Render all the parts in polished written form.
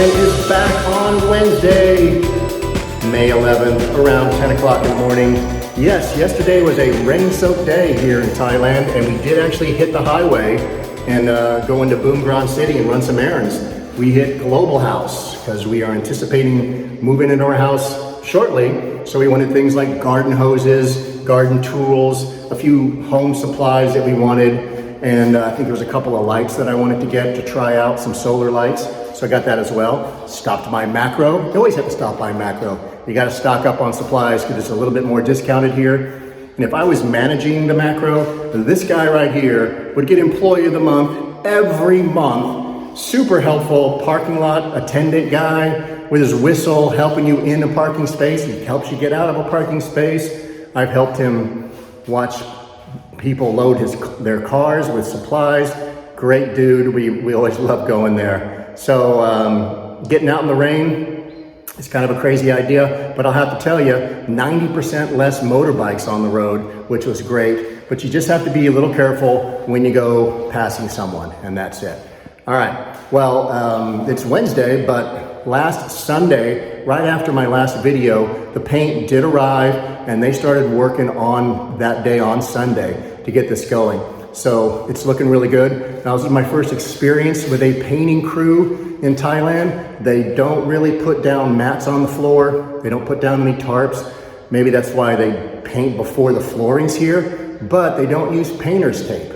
Thailand is back on Wednesday, May 11th, around 10 o'clock in the morning. Yes, yesterday was a rain-soaked day here in Thailand, and we did actually hit the highway and go into Bumrang City and run some errands. We hit Global House because we are anticipating moving into our house shortly. So we wanted things like garden hoses, garden tools, a few home supplies that we wanted. And I think there was a couple of lights that I wanted to get to try out, some solar lights. So I got that as well. Stopped by Macro. You always have to stop by Macro. You got to stock up on supplies because it's a little bit more discounted here. And if I was managing the Macro, this guy right here would get Employee of the Month every month. Super helpful parking lot attendant guy with his whistle helping you in a parking space. He helps you get out of a parking space. I've helped him watch people load their cars with supplies. Great dude. We always love going there. So getting out in the rain, it's kind of a crazy idea, but I'll have to tell you, 90% less motorbikes on the road, which was great. But you just have to be a little careful when you go passing someone, and that's it. All right, well, it's Wednesday, but last Sunday, right after my last video, the paint did arrive, and they started working on that day on Sunday to get this going. So it's looking really good. Now, this is my first experience with a painting crew in Thailand. They don't really put down mats on the floor. They don't put down any tarps. Maybe that's why they paint before the floorings here, but they don't use painter's tape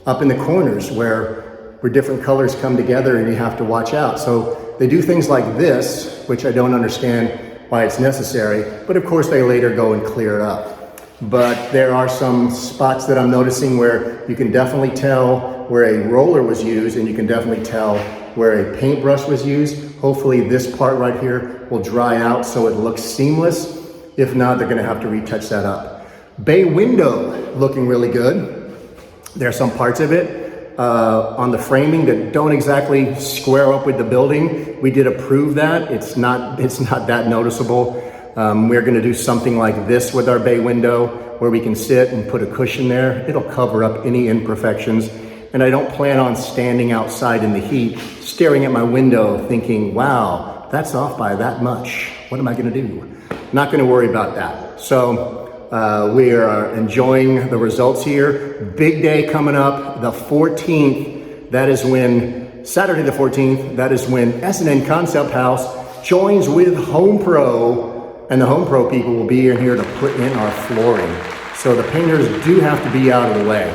up in the corners where different colors come together and you have to watch out. So they do things like this, which I don't understand why it's necessary, but of course they later go and clear it up. But there are some spots that I'm noticing where you can definitely tell where a roller was used, and you can definitely tell where a paintbrush was used. Hopefully this part right here will dry out so it looks seamless. If not, they're gonna have to retouch that up. Bay window looking really good. There are some parts of it on the framing that don't exactly square up with the building. We did approve that. It's not that noticeable. We're gonna do something like this with our bay window where we can sit and put a cushion there. It'll cover up any imperfections. And I don't plan on standing outside in the heat, staring at my window thinking, wow, that's off by that much. What am I gonna do? Not gonna worry about that. So we are enjoying the results here. Big day coming up, the 14th. That is when, Saturday the 14th, that is when S&N Concept House joins with HomePro. And the HomePro people will be in here to put in our flooring. So the painters do have to be out of the way.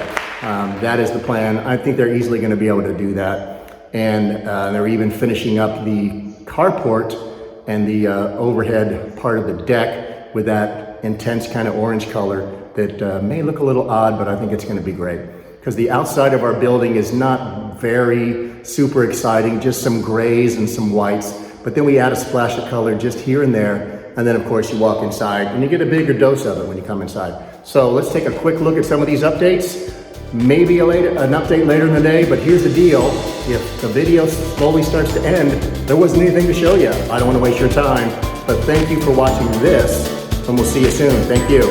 That is the plan. I think they're easily gonna be able to do that. And they're even finishing up the carport and the overhead part of the deck with that intense kind of orange color that may look a little odd, but I think it's gonna be great. Because the outside of our building is not very super exciting, just some grays and some whites. But then we add a splash of color just here and there. And then of course you walk inside and you get a bigger dose of it when you come inside. So let's take a quick look at some of these updates. Maybe an update later in the day, but here's the deal. If the video slowly starts to end, there wasn't anything to show you. I don't want to waste your time, but thank you for watching this, and we'll see you soon. Thank you.